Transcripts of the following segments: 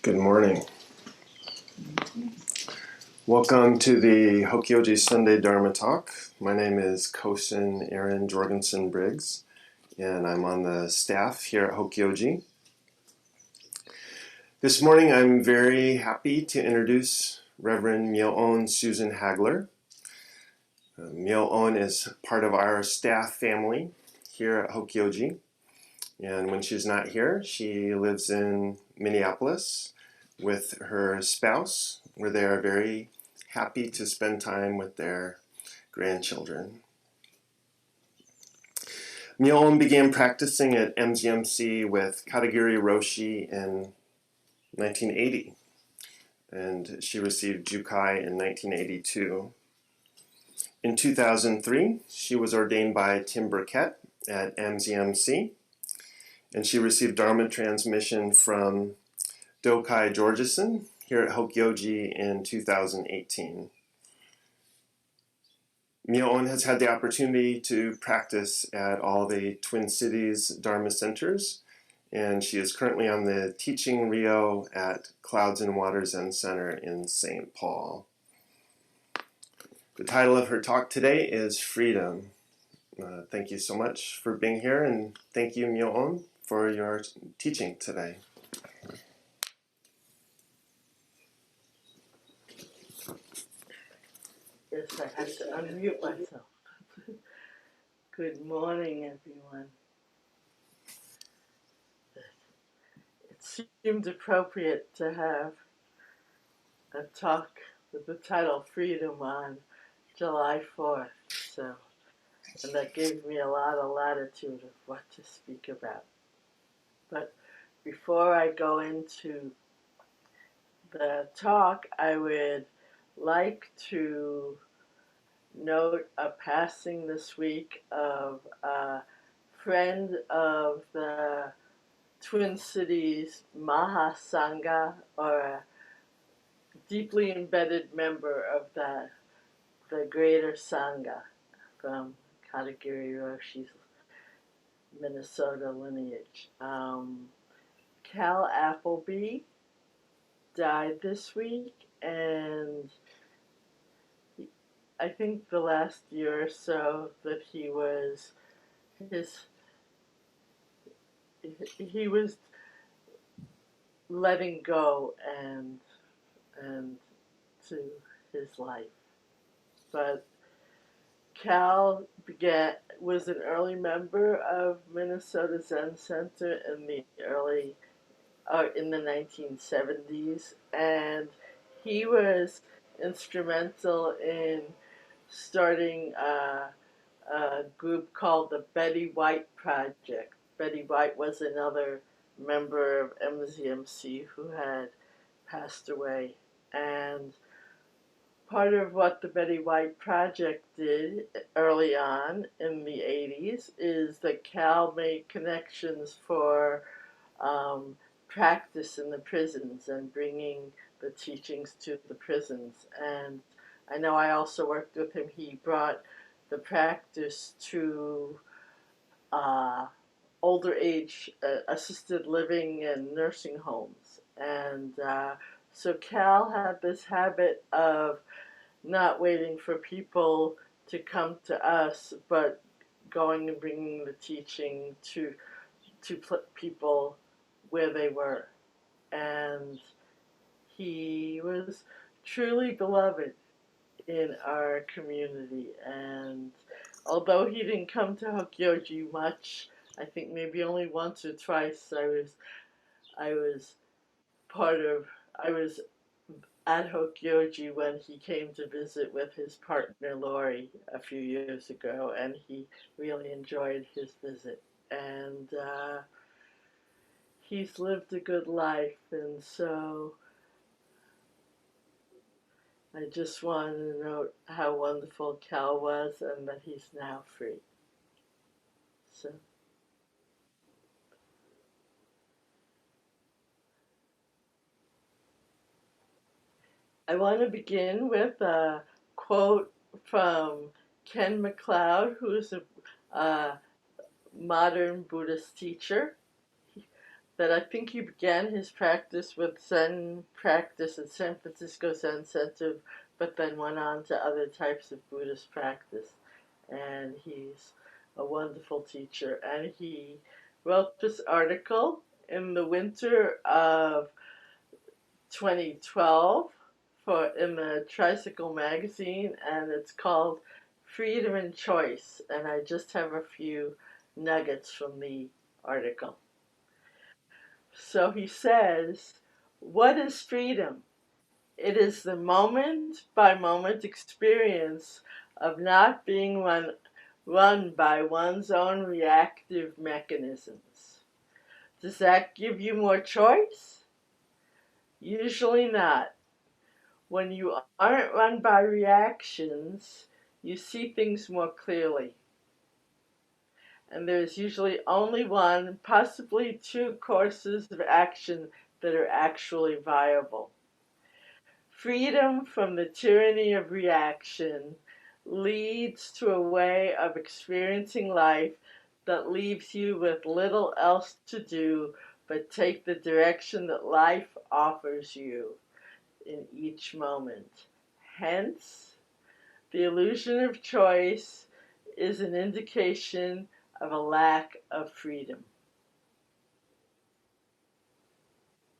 Good morning. Welcome to the Hokyoji Sunday Dharma Talk. My name is Kosin Aaron Jorgensen Briggs, and I'm on the staff here at Hokyoji. This morning I'm very happy to introduce Reverend Myo-On Susan Hagler. Myo-On is part of our staff family here at Hokyoji, and when she's not here, she lives in Minneapolis with her spouse, where they are very happy to spend time with their grandchildren. Myo-On began practicing at MZMC with Katagiri-Roshi in 1980, and she received jukai in 1982. In 2003, she was ordained by Tim Burkett at MZMC, and she received Dharma Transmission from Dokai Georgesen here at Hokyoji in 2018. Myo-On has had the opportunity to practice at all the Twin Cities Dharma centers, and she is currently on the Teacher-ryo at Clouds and Water Zen Center in St. Paul. The title of her talk today is Freedom. Thank you so much for being here, and thank you, Myo-On, for your teaching today. Yes, I have to unmute myself. Good morning, everyone. It seemed appropriate to have a talk with the title Freedom on July 4th, and that gave me a lot of latitude of what to speak about. But before I go into the talk, I would like to note a passing this week of a friend of the Twin Cities Mahasangha, or a deeply embedded member of the greater Sangha from Katagiri-Roshi's Minnesota lineage. Cal Appleby died this week, and I think the last year or so that he was letting go and to his life. But Cal was an early member of Minnesota Zen Center in the in the 1970s, and he was instrumental in starting a group called the Betty White Project. Betty White was another member of MZMC who had passed away, and part of what the Betty White Project did early on in the 80s is that Cal made connections for practice in the prisons and bringing the teachings to the prisons. And I know I also worked with him. He brought the practice to older age assisted living and nursing homes. And so Cal had this habit of not waiting for people to come to us, but going and bringing the teaching to people where they were. And he was truly beloved in our community. And although he didn't come to Hokyoji much, I think maybe only once or twice, I was at Hokyoji when he came to visit with his partner Lori a few years ago, and he really enjoyed his visit. And he's lived a good life, and so I just wanted to note how wonderful Cal was and that he's now free. So I want to begin with a quote from Ken MacLeod, who is a modern Buddhist teacher. that I think he began his practice with Zen practice at San Francisco Zen Center, but then went on to other types of Buddhist practice. And he's a wonderful teacher. And he wrote this article in the winter of 2012 in the Tricycle magazine, and it's called Freedom and Choice. And I just have a few nuggets from the article. So he says, what is freedom? It is the moment by moment experience of not being run by one's own reactive mechanisms. Does that give you more choice? Usually not. When you aren't run by reactions, you see things more clearly. And there's usually only one, possibly two courses of action that are actually viable. Freedom from the tyranny of reaction leads to a way of experiencing life that leaves you with little else to do but take the direction that life offers you in each moment. Hence, the illusion of choice is an indication of a lack of freedom.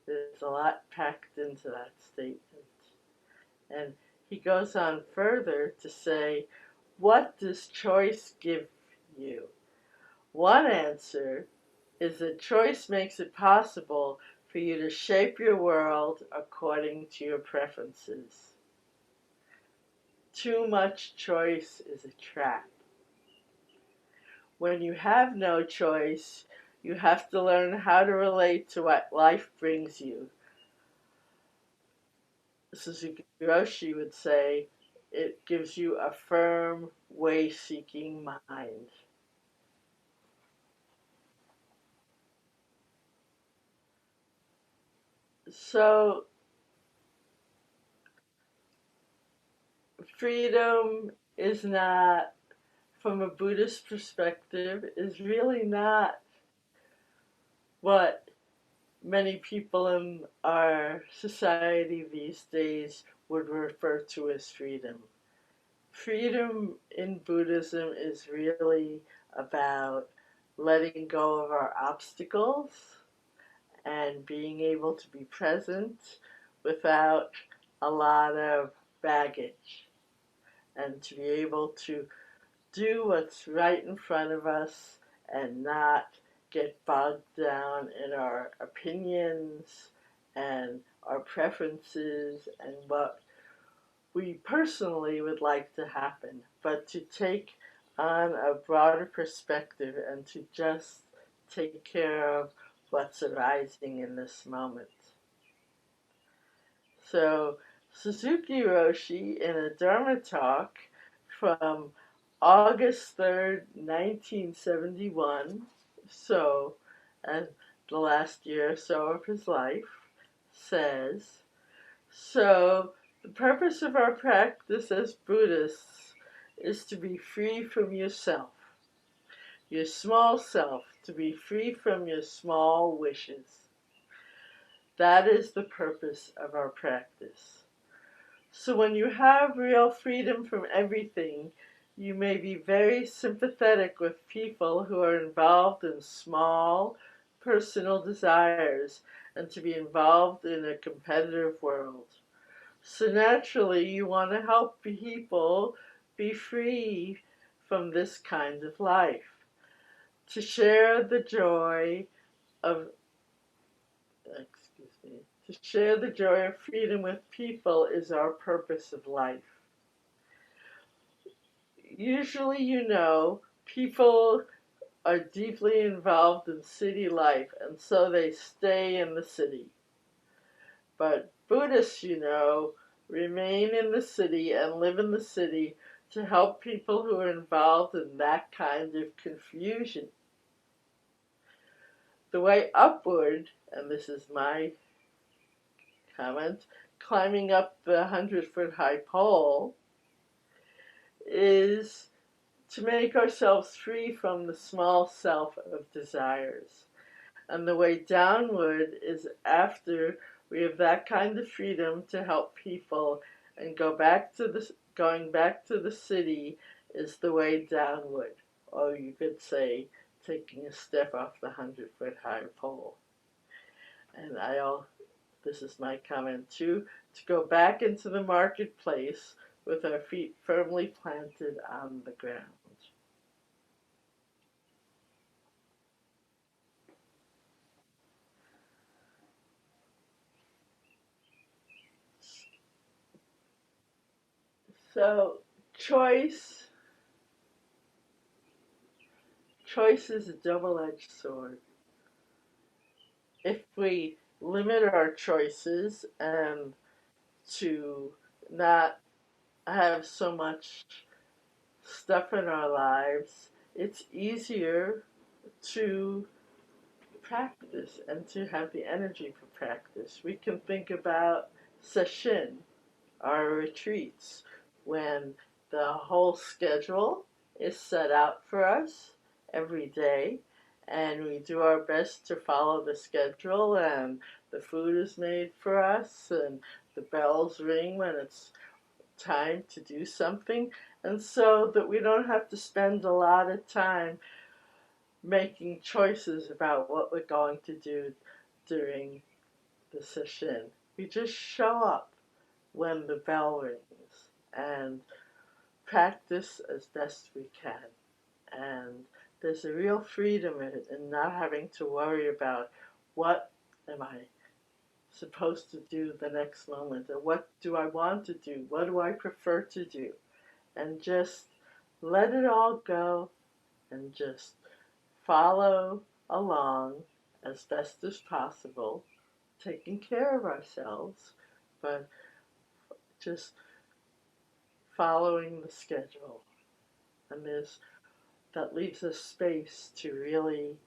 There's a lot packed into that statement. And he goes on further to say, what does choice give you? One answer is that choice makes it possible for you to shape your world according to your preferences. Too much choice is a trap. When you have no choice, you have to learn how to relate to what life brings you. Katagiri-Roshi would say, it gives you a firm, way-seeking mind. So, freedom is not, from a Buddhist perspective, is really not what many people in our society these days would refer to as freedom. Freedom in Buddhism is really about letting go of our obstacles and being able to be present without a lot of baggage, and to be able to do what's right in front of us and not get bogged down in our opinions and our preferences and what we personally would like to happen, but to take on a broader perspective and to just take care of what's arising in this moment. So Suzuki Roshi, in a Dharma talk from August 3rd, 1971, so and the last year or so of his life, says, so the purpose of our practice as Buddhists is to be free from yourself, your small self, to be free from your small wishes. That is the purpose of our practice. So when you have real freedom from everything, you may be very sympathetic with people who are involved in small personal desires and to be involved in a competitive world. So naturally, you want to help people be free from this kind of life. To share the joy of, to share the joy of freedom with people is our purpose of life. Usually, people are deeply involved in city life, and so they stay in the city. But Buddhists, remain in the city and live in the city to help people who are involved in that kind of confusion. The way upward, and this is my comment, climbing up the 100-foot high pole, is to make ourselves free from the small self of desires. And the way downward is after we have that kind of freedom to help people and going back to the city is the way downward. Or you could say taking a step off the 100-foot high pole. And this is my comment too, to go back into the marketplace with our feet firmly planted on the ground. So choice is a double-edged sword. If we limit our choices and to not have so much stuff in our lives, it's easier to practice and to have the energy for practice. We can think about sesshin, our retreats, when the whole schedule is set out for us every day, and we do our best to follow the schedule, and the food is made for us, and the bells ring when it's time to do something, and so that we don't have to spend a lot of time making choices about what we're going to do during the session. We just show up when the bell rings and practice as best we can. And there's a real freedom in it, in not having to worry about what am I supposed to do the next moment, or what do I want to do, what do I prefer to do, and just let it all go and just follow along as best as possible, taking care of ourselves, but just following the schedule. And that leaves us space to really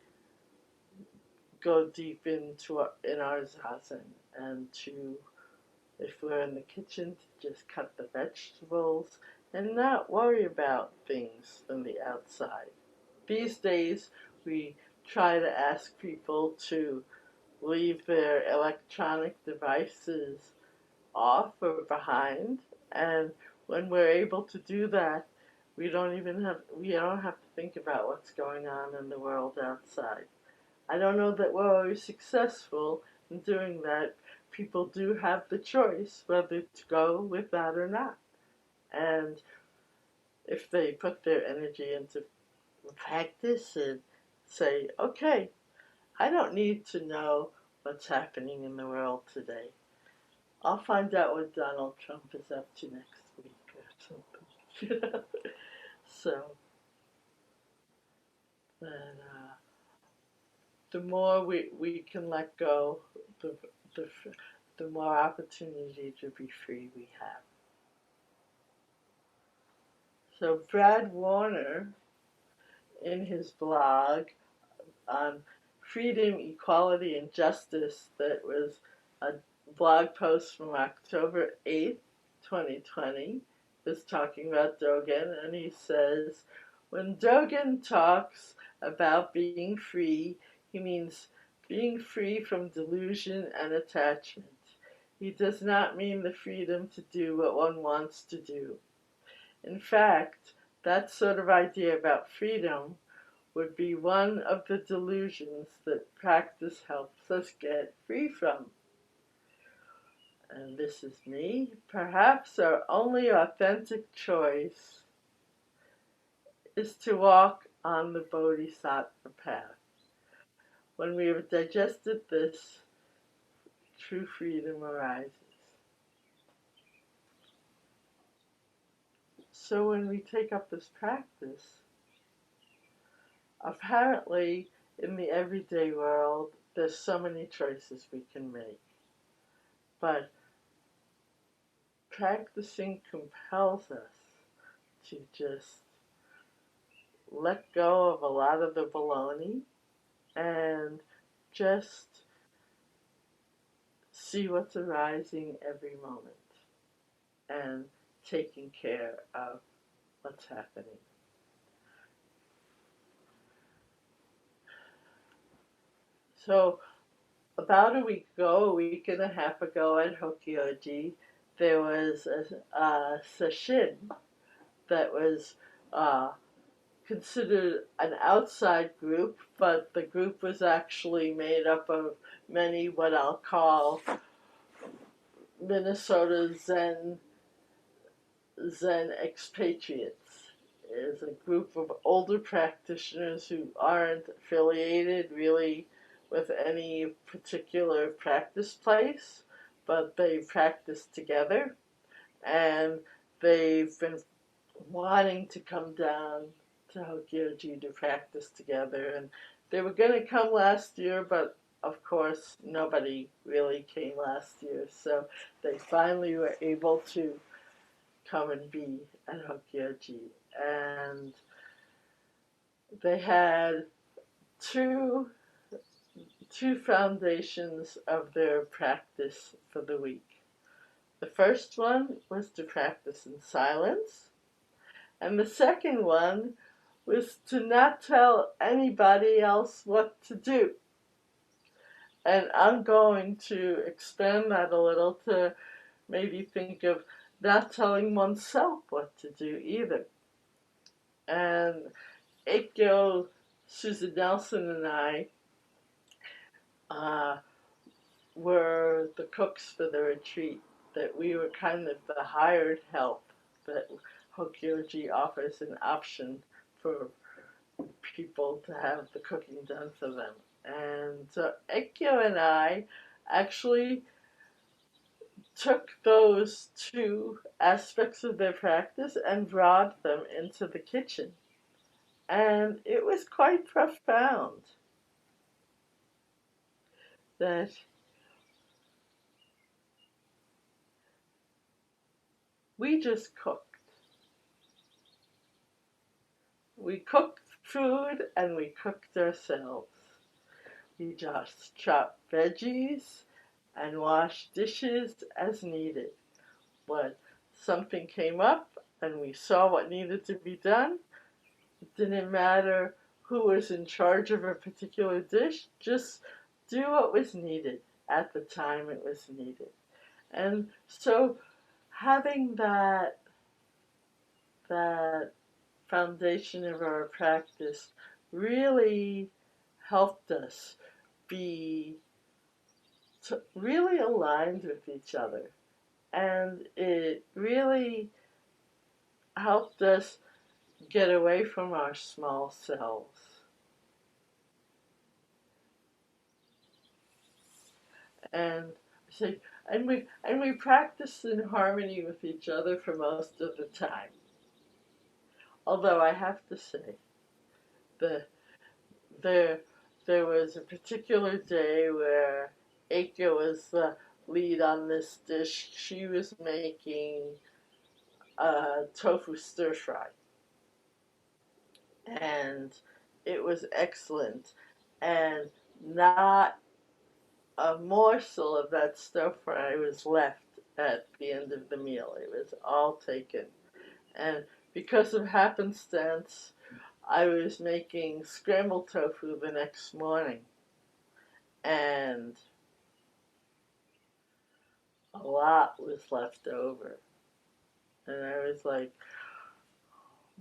go deep in our zazen, and to, if we're in the kitchen, to just cut the vegetables and not worry about things from the outside. These days, we try to ask people to leave their electronic devices off or behind, and when we're able to do that, we don't have to think about what's going on in the world outside. I don't know that we're always successful in doing that. People do have the choice whether to go with that or not. And if they put their energy into practice and say, okay, I don't need to know what's happening in the world today. I'll find out what Donald Trump is up to next week or something. So, then, the more we can let go, the more opportunity to be free we have. So Brad Warner, in his blog on freedom, equality, and justice, that was a blog post from October 8th, 2020, was talking about Dogen, and he says, when Dogen talks about being free, he means being free from delusion and attachment. He does not mean the freedom to do what one wants to do. In fact, that sort of idea about freedom would be one of the delusions that practice helps us get free from. And this is me. Perhaps our only authentic choice is to walk on the Bodhisattva path. When we have digested this, true freedom arises. So when we take up this practice, apparently in the everyday world, there's so many choices we can make. But practicing compels us to just let go of a lot of the baloney and just see what's arising every moment and taking care of what's happening. So about a week and a half ago at Hokyoji, there was a session that was considered an outside group, but the group was actually made up of many what I'll call Minnesota Zen expatriates. It is a group of older practitioners who aren't affiliated really with any particular practice place, but they practice together, and they've been wanting to come down to Hokyoji to practice together, and they were going to come last year, but of course nobody really came last year, so they finally were able to come and be at Hokyoji, and they had two foundations of their practice for the week. The first one was to practice in silence, and the second one was to not tell anybody else what to do. And I'm going to expand that a little to maybe think of not telling oneself what to do either. And Hokyoji Susan Nelson and I were the cooks for the retreat, that we were kind of the hired help, that Hokyoji offers an option for people to have the cooking done for them. And so Hokyo and I actually took those two aspects of their practice and brought them into the kitchen. And it was quite profound that we just cooked. We cooked food and we cooked ourselves. We just chopped veggies and washed dishes as needed. When something came up and we saw what needed to be done, it didn't matter who was in charge of a particular dish, just do what was needed at the time it was needed. And so having that foundation of our practice really helped us be really aligned with each other. And it really helped us get away from our small selves. And we practiced in harmony with each other for most of the time. Although I have to say, there was a particular day where Hokyo was the lead on this dish. She was making tofu stir fry, and it was excellent. And not a morsel of that stir fry was left at the end of the meal. It was all taken. And because of happenstance, I was making scrambled tofu the next morning. And a lot was left over. And I was like,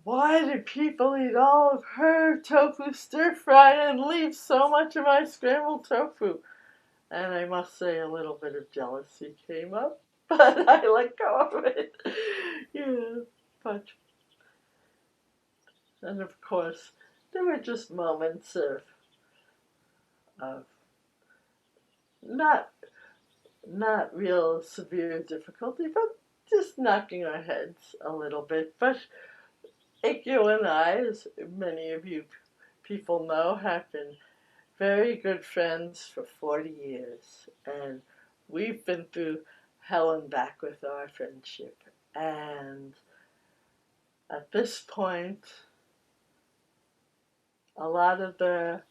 why did people eat all of her tofu stir fry and leave so much of my scrambled tofu? And I must say a little bit of jealousy came up, but I let go of it. Yeah, but, and of course, there were just moments of not real severe difficulty, but just knocking our heads a little bit. But Hokyo and I, as many of you people know, have been very good friends for 40 years, and we've been through hell and back with our friendship. And at this point, a lot of the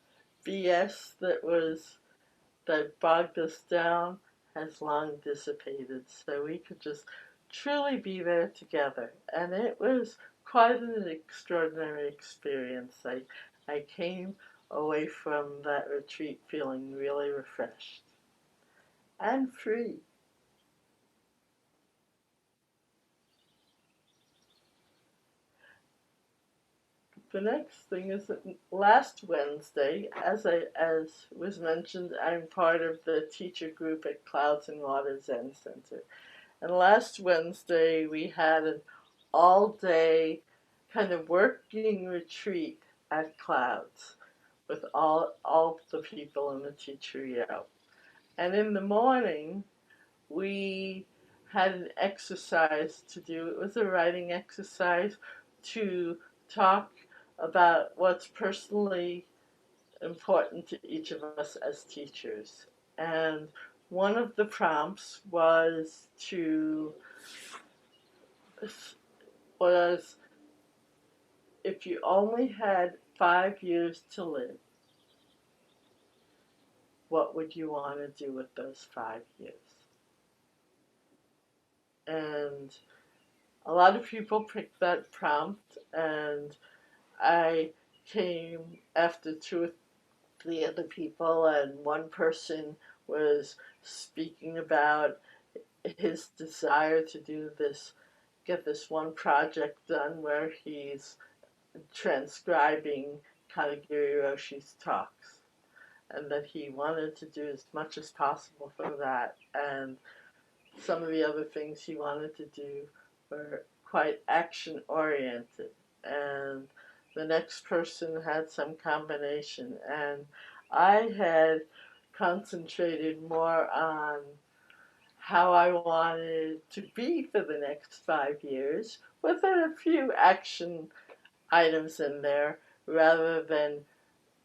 BS that bogged us down has long dissipated, so we could just truly be there together. And it was quite an extraordinary experience. I came away from that retreat feeling really refreshed and free. The next thing is that last Wednesday, as was mentioned, I'm part of the teacher group at Clouds and Water Zen Center. And last Wednesday we had an all-day kind of working retreat at Clouds with all the people in the Teacher-ryo. And in the morning we had an exercise to do. It was a writing exercise to talk about what's personally important to each of us as teachers. And one of the prompts was if you only had 5 years to live, what would you want to do with those 5 years? And a lot of people picked that prompt, and I came after 2 or 3 other people, and one person was speaking about his desire to get this one project done where he's transcribing Katagiri-Roshi's talks, and that he wanted to do as much as possible for that. And some of the other things he wanted to do were quite action-oriented. And the next person had some combination. And I had concentrated more on how I wanted to be for the next 5 years, with a few action items in there, rather than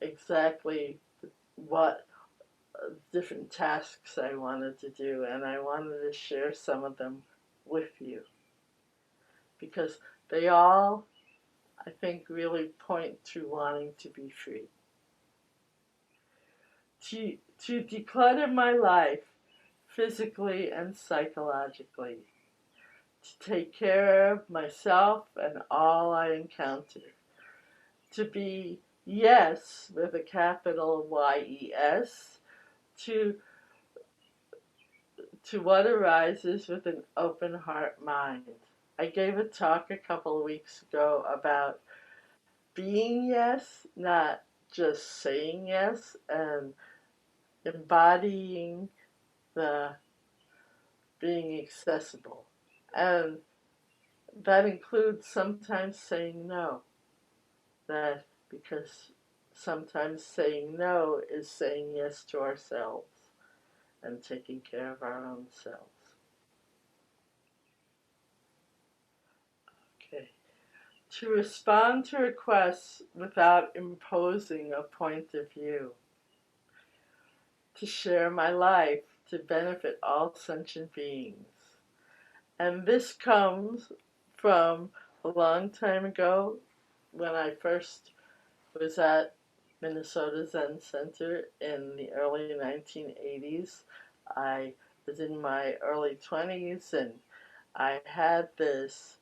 exactly what different tasks I wanted to do. And I wanted to share some of them with you, because they all, I think, really point to wanting to be free. To declutter my life physically and psychologically, to take care of myself and all I encounter, to be yes with a capital Y-E-S, to what arises with an open heart mind. I gave a talk a couple of weeks ago about being yes, not just saying yes, and embodying the being accessible. And that includes sometimes saying no. That because sometimes saying no is saying yes to ourselves and taking care of our own selves. Okay. To respond to requests without imposing a point of view. To share my life to benefit all sentient beings. And this comes from a long time ago when I first was at Minnesota Zen Center in the early 1980s. I was in my early 20s, and I had this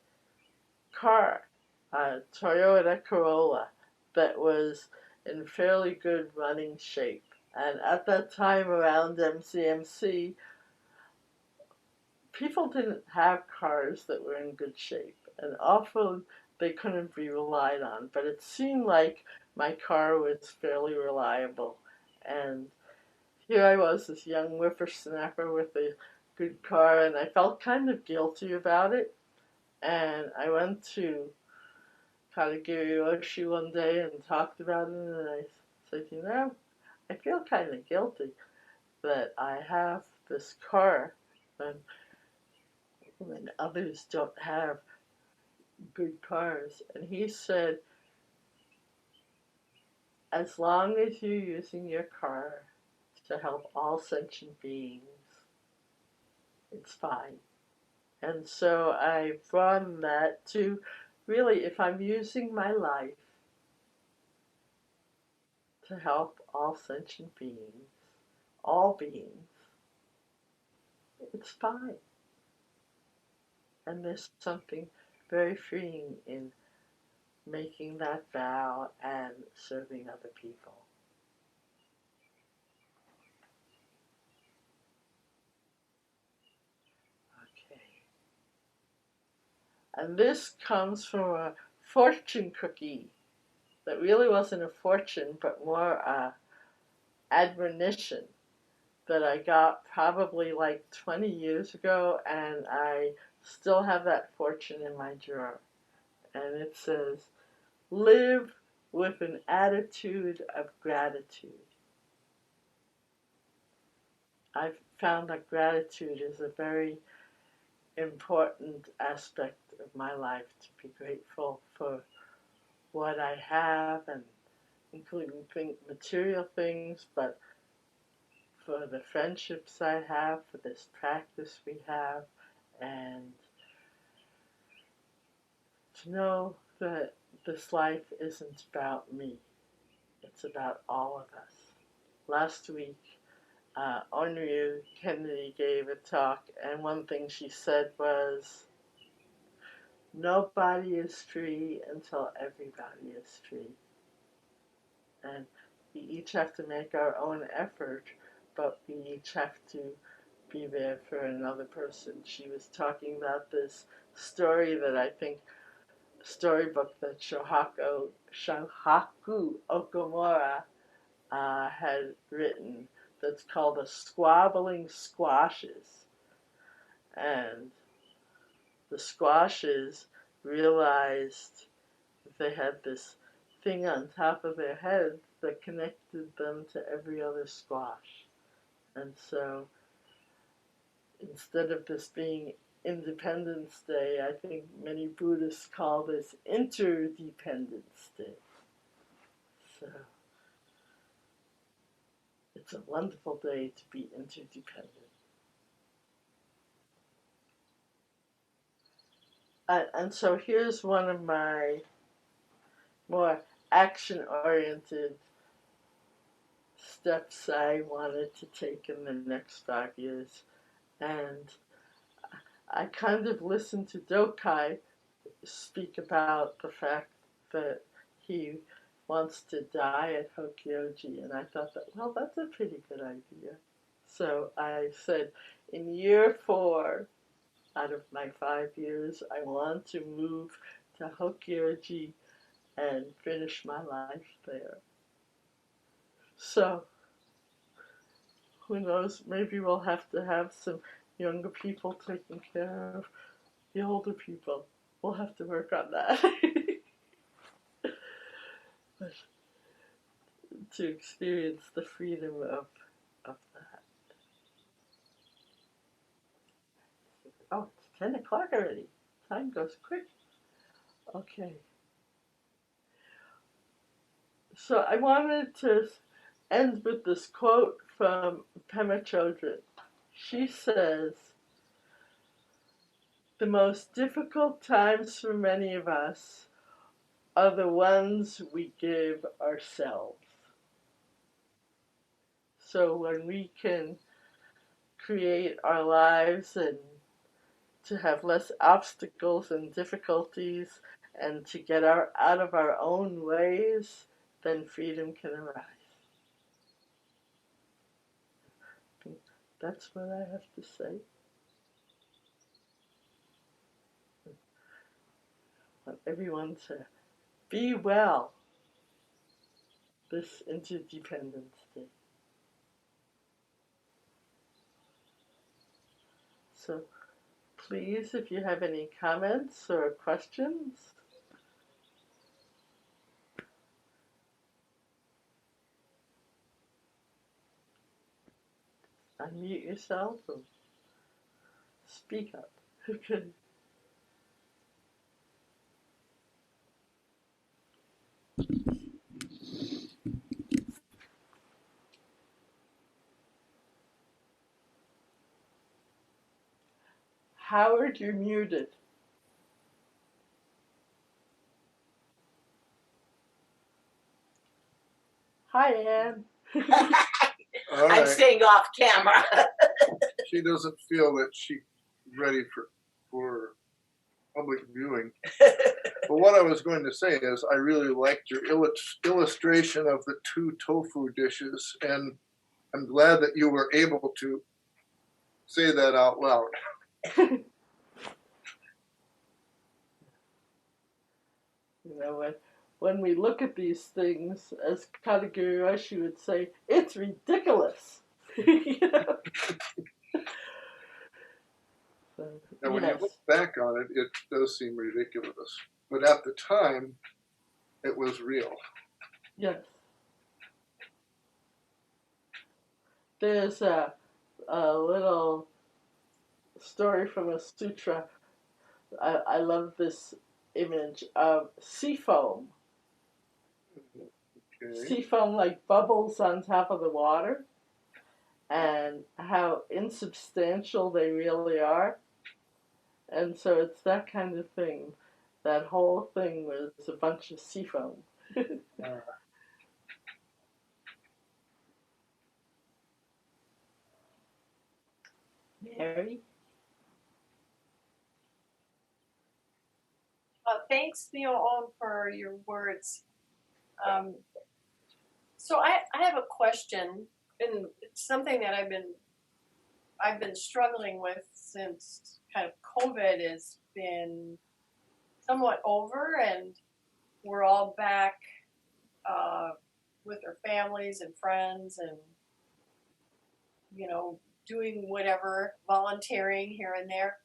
car, a Toyota Corolla, that was in fairly good running shape. And at that time around MZMC, people didn't have cars that were in good shape, and often they couldn't be relied on. But it seemed like my car was fairly reliable. And here I was, this young whippersnapper with a good car, and I felt kind of guilty about it. And I went to Katagiri-Roshi one day and talked about it, and I said, I feel kind of guilty that I have this car when others don't have good cars. And he said, as long as you're using your car to help all sentient beings, it's fine. And so I broadened that to really, if I'm using my life to help all sentient beings, all beings, it's fine. And there's something very freeing in making that vow and serving other people. And this comes from a fortune cookie that really wasn't a fortune, but more a admonition that I got probably like 20 years ago, and I still have that fortune in my drawer. And it says, live with an attitude of gratitude. I've found that gratitude is a very important aspect of my life, to be grateful for what I have, and including material things, but for the friendships I have, for this practice we have, and to know that this life isn't about me. It's about all of us. Last week, Onryu Kennedy gave a talk, and one thing she said was, nobody is free until everybody is free. And we each have to make our own effort, but we each have to be there for another person. She was talking about this story that I think, storybook that Shohaku Okumura had written, that's called The Squabbling Squashes. And the squashes realized they had this thing on top of their head that connected them to every other squash. And so instead of this being Independence Day, I think many Buddhists call this Interdependence Day. So it's a wonderful day to be interdependent. And so here's one of my more action-oriented steps I wanted to take in the next 5 years. And I kind of listened to Dokai speak about the fact that he wants to die at Hokyoji, and I thought that, well, that's a pretty good idea. So I said, in year 4 out of my 5 years, I want to move to Hokyoji and finish my life there. So, who knows, maybe we'll have to have some younger people taking care of the older people. We'll have to work on that. But to experience the freedom of that. Oh, it's 10 o'clock already. Time goes quick. Okay. So I wanted to end with this quote from Pema Chodron. She says, the most difficult times for many of us are the ones we give ourselves. So when we can create our lives and to have less obstacles and difficulties and to get out of our own ways, then freedom can arise. That's what I have to say. I want everyone to be well this Interdependence Day. So please, if you have any comments or questions, unmute yourself and speak up. Okay. Howard, you're muted. Hi, Ann. All right. I'm staying off camera. She doesn't feel that she's ready for public viewing. But what I was going to say is I really liked your illustration of the 2 tofu dishes, and I'm glad that you were able to say that out loud. You know, when we look at these things, as Katagiri-Roshi would say, it's ridiculous. You know? So, And when yes. you look back on it, it does seem ridiculous. But at the time, it was real. Yes. There's a little story from a sutra. I love this image of sea foam. Okay. Sea foam like bubbles on top of the water, and how insubstantial they really are. And so it's that kind of thing. That whole thing was a bunch of sea foam. Mary? Thanks, Myo-On, for your words. So I have a question, and it's something that I've been struggling with since kind of COVID has been somewhat over, and we're all back with our families and friends, and you know, doing whatever, volunteering here and there.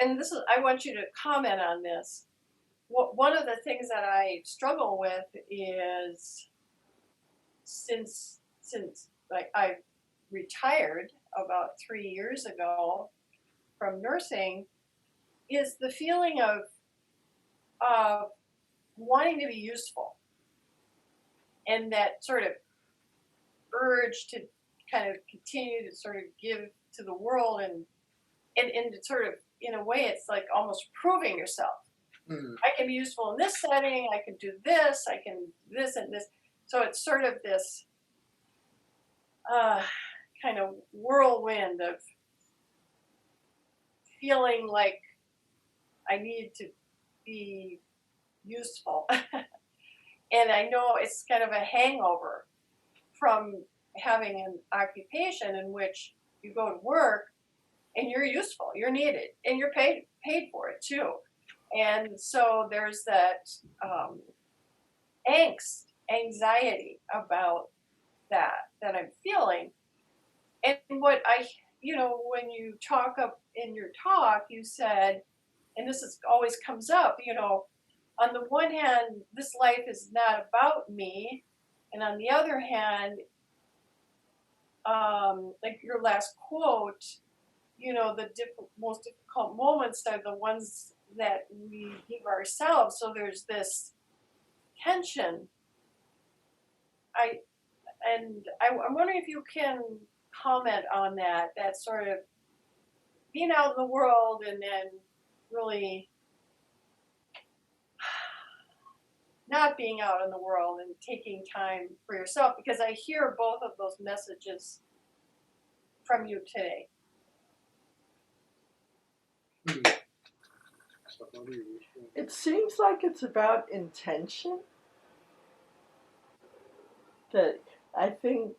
And this is, I want you to comment on this. One of the things that I struggle with is since like I retired about 3 years ago from nursing, is the feeling of wanting to be useful, and that sort of urge to kind of continue to sort of give to the world, and to sort of, in a way, it's like almost proving yourself. I can be useful in this setting, I can do this, I can this and this. So it's sort of this kind of whirlwind of feeling like I need to be useful. And I know it's kind of a hangover from having an occupation in which you go to work and you're useful, you're needed, and you're paid for it too. And so there's that anxiety about that I'm feeling. And what when you talk up in your talk, you said, and this always comes up, on the one hand, this life is not about me, and on the other hand, like your last quote, the most difficult moments are the ones that we give ourselves. So there's this tension. I'm wondering if you can comment on that sort of being out in the world and then really not being out in the world and taking time for yourself, because I hear both of those messages from you today. It seems like it's about intention. That I think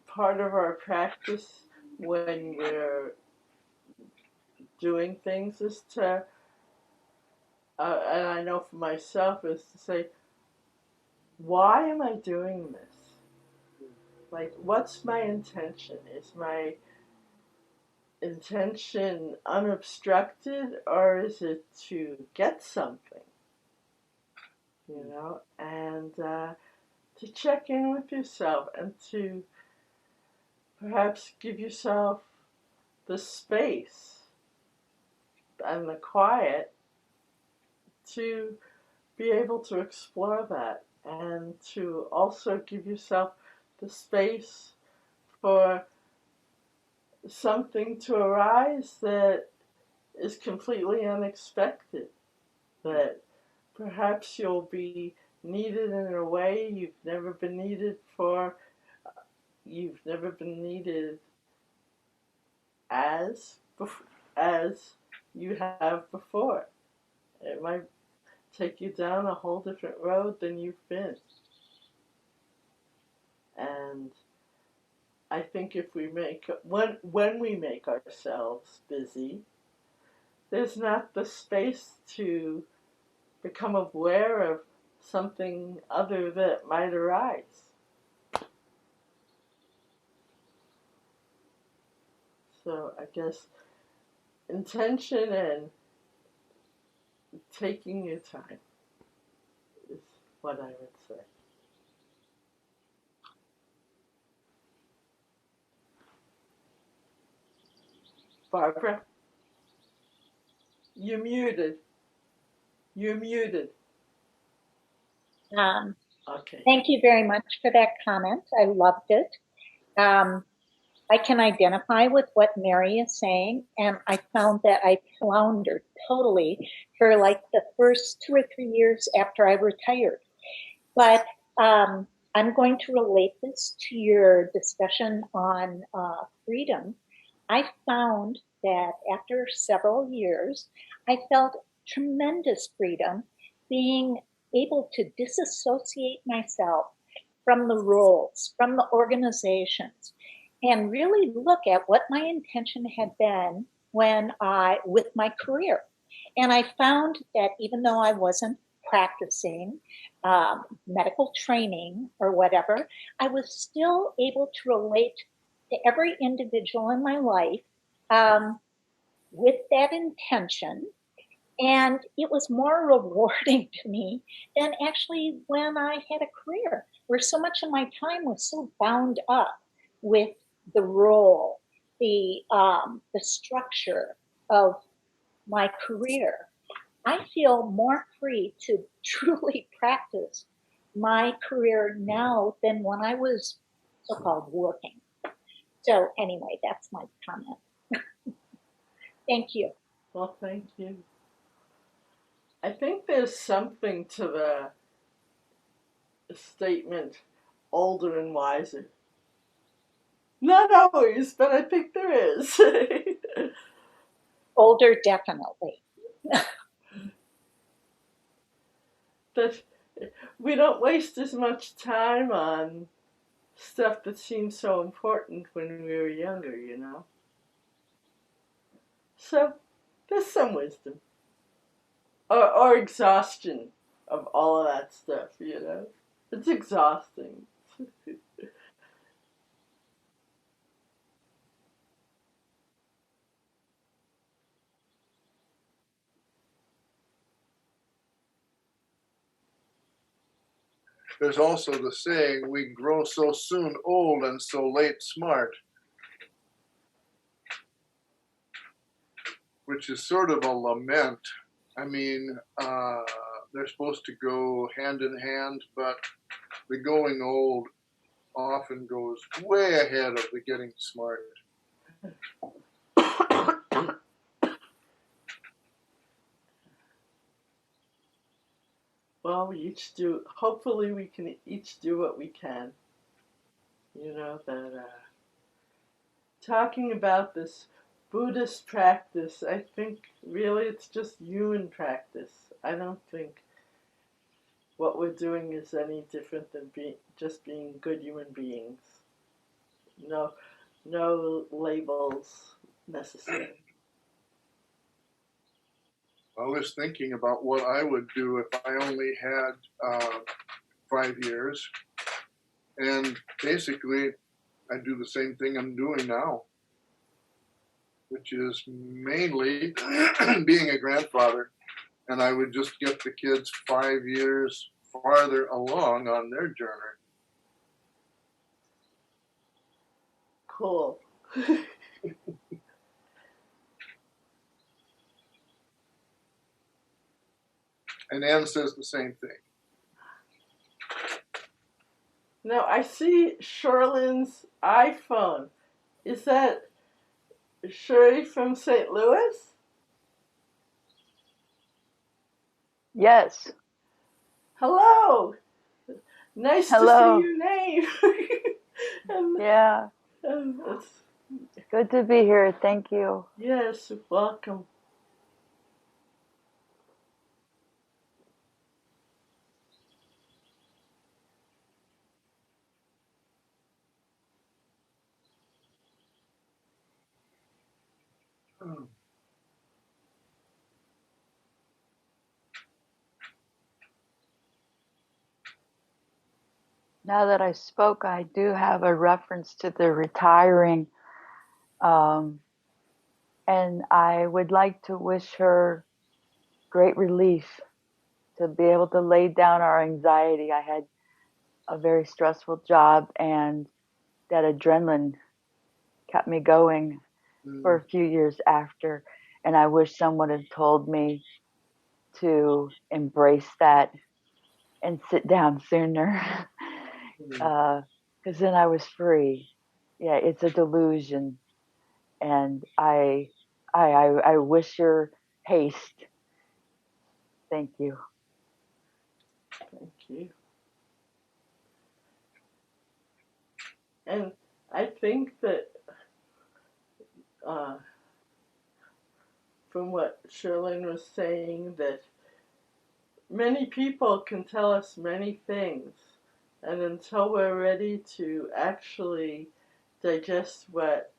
part of our practice when we're doing things is to, and I know for myself, is to say, why am I doing this? Like, what's my intention? Is my intention unobstructed, or is it to get something? And to check in with yourself and to perhaps give yourself the space and the quiet to be able to explore that, and to also give yourself the space for something to arise that is completely unexpected, that perhaps you'll be needed in a way you've never been needed as you have before. It might take you down a whole different road than you've been. And I think if we when we make ourselves busy, there's not the space to become aware of something other that might arise. So I guess intention and taking your time is what I would say. Barbara, you're muted. You're muted. Okay. Thank you very much for that comment. I loved it. I can identify with what Mary is saying, and I found that I floundered totally for like the first 2 or 3 years after I retired. But I'm going to relate this to your discussion on freedom. I found that after several years, I felt tremendous freedom being able to disassociate myself from the roles, from the organizations, and really look at what my intention had been with my career. And I found that even though I wasn't practicing medical training or whatever, I was still able to relate to every individual in my life with that intention. And it was more rewarding to me than actually when I had a career, where so much of my time was so bound up with the role, the structure of my career. I feel more free to truly practice my career now than when I was so-called working. So anyway, that's my comment. Thank you. Well, thank you. I think there's something to the statement, older and wiser. Not always, but I think there is. Older, definitely. That we don't waste as much time on stuff that seems so important when we were younger, you know? So, there's some wisdom. Or exhaustion of all of that stuff, you know? It's exhausting. There's also the saying, we grow so soon old and so late smart, which is sort of a lament. I mean, they're supposed to go hand in hand, but the going old often goes way ahead of the getting smart. Well, hopefully we can each do what we can. You know, that talking about this Buddhist practice, I think really it's just human practice. I don't think what we're doing is any different than just being good human beings. No labels necessary. I was thinking about what I would do if I only had 5 years. And basically, I do the same thing I'm doing now, which is mainly being a grandfather. And I would just get the kids 5 years farther along on their journey. Cool. And Ann says the same thing. Now, I see Sherlin's iPhone. Is that Shirley from St. Louis? Yes. Hello. Nice Hello. to see your name. Yeah. Good to be here. Thank you. Yes, welcome. Now that I spoke, I do have a reference to the retiring. And I would like to wish her great relief to be able to lay down our anxiety. I had a very stressful job, and that adrenaline kept me going for a few years after. And I wish someone had told me to embrace that and sit down sooner. Because then I was free. Yeah, it's a delusion. And I wish her haste. Thank you. Thank you. And I think that from what Sherlyn was saying, that many people can tell us many things, and until we're ready to actually digest what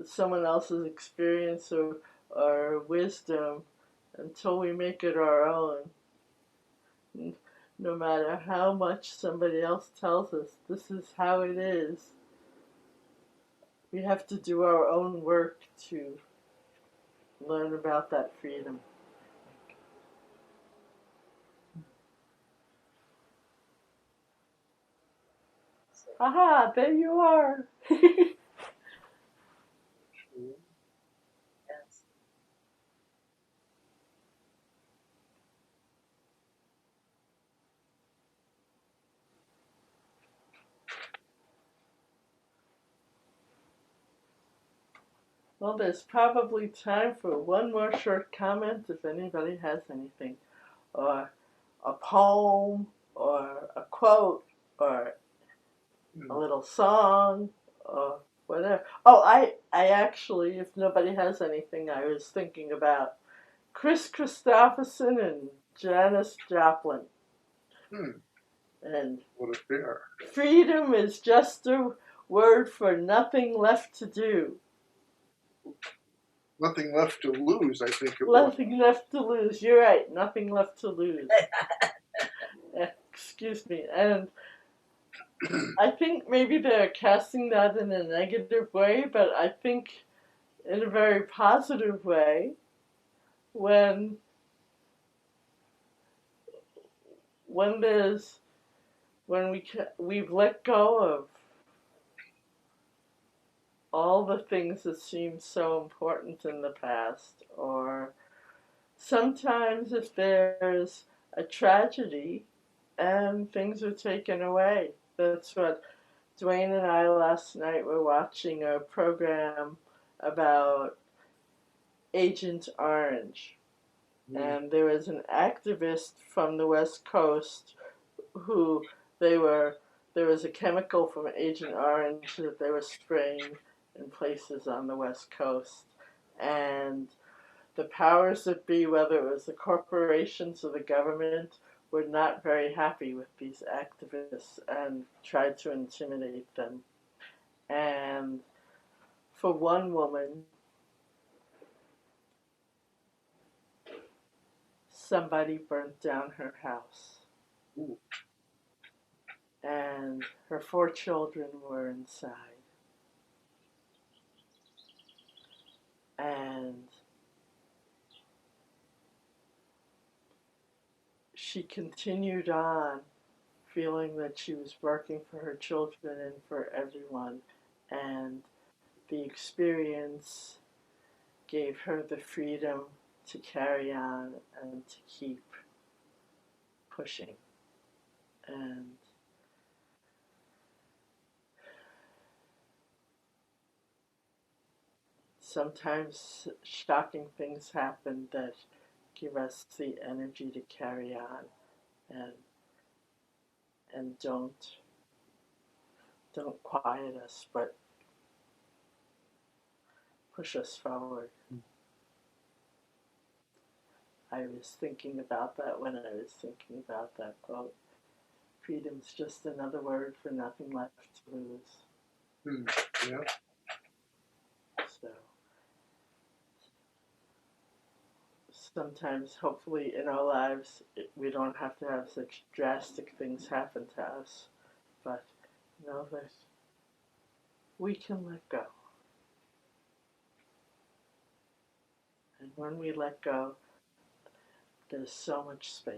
someone else's experience or wisdom, until we make it our own, no matter how much somebody else tells us this is how it is, we have to do our own work to learn about that freedom. Aha, there you are. Well, there's probably time for one more short comment if anybody has anything, or a poem, or a quote, or a little song, or whatever. Oh, I actually, if nobody has anything, I was thinking about Chris Christopherson and Janis Joplin. And what a pair. Freedom is just a word for nothing left to do. Nothing left to lose, I think it was. Nothing left to lose. You're right. Nothing left to lose. Excuse me. And I think maybe they're casting that in a negative way, but I think in a very positive way when we've let go of all the things that seemed so important in the past, or sometimes if there's a tragedy and things are taken away. That's what Duane and I last night were watching a program about Agent Orange. And there was an activist from the West Coast who there was a chemical from Agent Orange that they were spraying in places on the West Coast. And the powers that be, whether it was the corporations or the government, were not very happy with these activists and tried to intimidate them. And for one woman, somebody burnt down her house. Ooh. And her 4 children were inside. And she continued on feeling that she was working for her children and for everyone. And the experience gave her the freedom to carry on and to keep pushing. And sometimes shocking things happen that give us the energy to carry on and don't quiet us, but push us forward. I was thinking about that when I was thinking about that quote. Freedom's just another word for nothing left to lose. Yeah. So sometimes, hopefully, in our lives, we don't have to have such drastic things happen to us, but know that we can let go. And when we let go, there's so much space.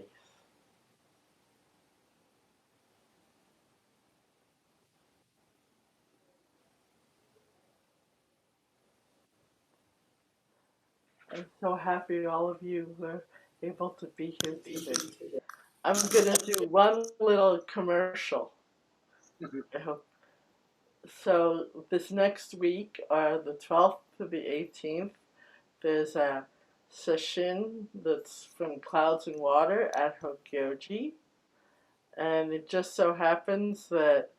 I'm so happy all of you were able to be here today. I'm going to do one little commercial. I hope. So this next week, the 12th to the 18th, there's a session that's from Clouds and Water at Hokyoji. And it just so happens that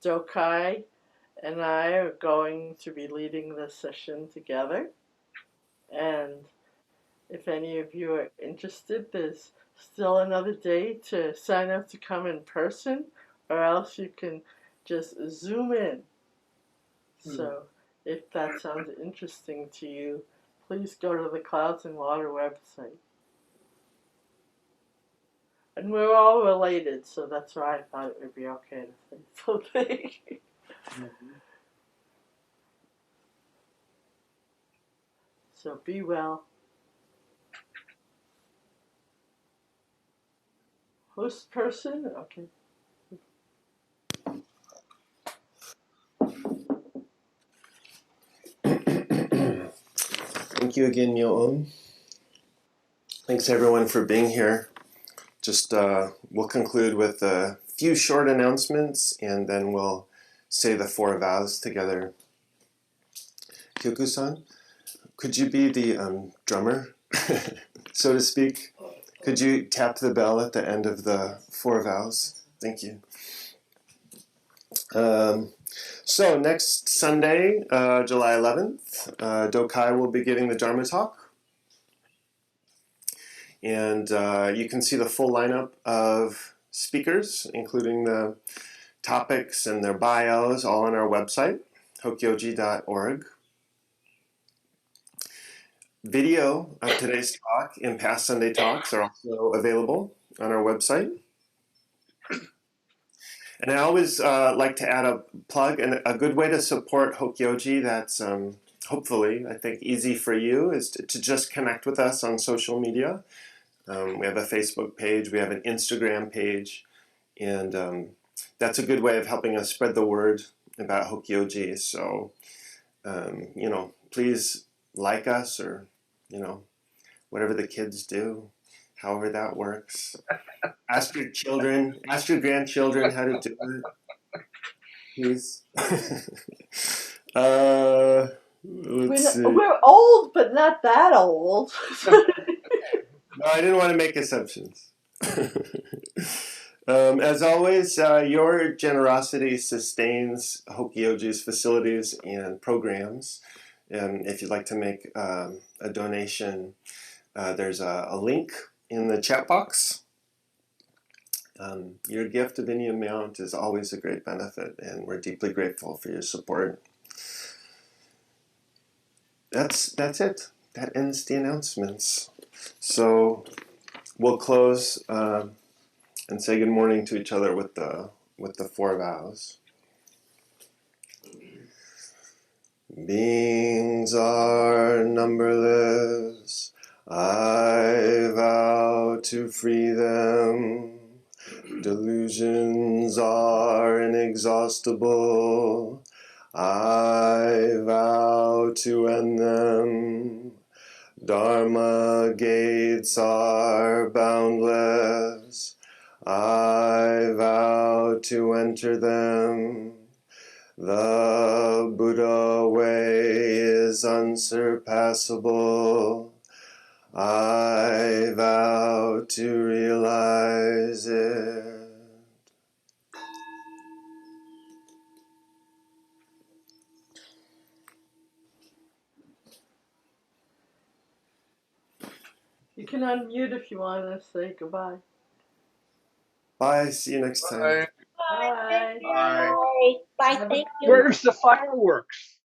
Dokai and I are going to be leading the session together. And if any of you are interested, there's still another day to sign up to come in person, or else you can just Zoom in. So if that sounds interesting to you, please go to the Clouds and Water website. And we're all related, so that's why I thought it would be okay to say something. So be well. Host person? Okay. Thank you again, Myo-On. Thanks everyone for being here. Just we'll conclude with a few short announcements, and then we'll say the 4 vows together. Kyoku-san, could you be the drummer, so to speak? Could you tap the bell at the end of the 4 vows? Thank you. So next Sunday, July 11th, Dokai will be giving the Dharma talk. And you can see the full lineup of speakers, including the topics and their bios, all on our website, hokyoji.org. Video of today's talk and past Sunday talks are also available on our website. And I always like to add a plug, and a good way to support Hokyoji that's hopefully, I think, easy for you is to just connect with us on social media. We have a Facebook page, we have an Instagram page, and that's a good way of helping us spread the word about Hokyoji. So, you know, please like us, or, you know, whatever the kids do, however that works. Ask your children, ask your grandchildren how to do it, please. We're old, but not that old. No, I didn't want to make assumptions. As always, your generosity sustains Hokyoji's facilities and programs. If you'd like to make a donation, there's a link in the chat box. Your gift of any amount is always a great benefit, and we're deeply grateful for your support. That's it. That ends the announcements. So we'll close and say good morning to each other with the 4 vows. Beings are numberless. I vow to free them. Delusions are inexhaustible. I vow to end them. Dharma gates are boundless. I vow to enter them. The Buddha way is unsurpassable. I vow to realize it. You can unmute if you want to say goodbye. Bye. See you next time. Bye. Bye. Bye. Bye. Bye. Thank you. Where's the fireworks?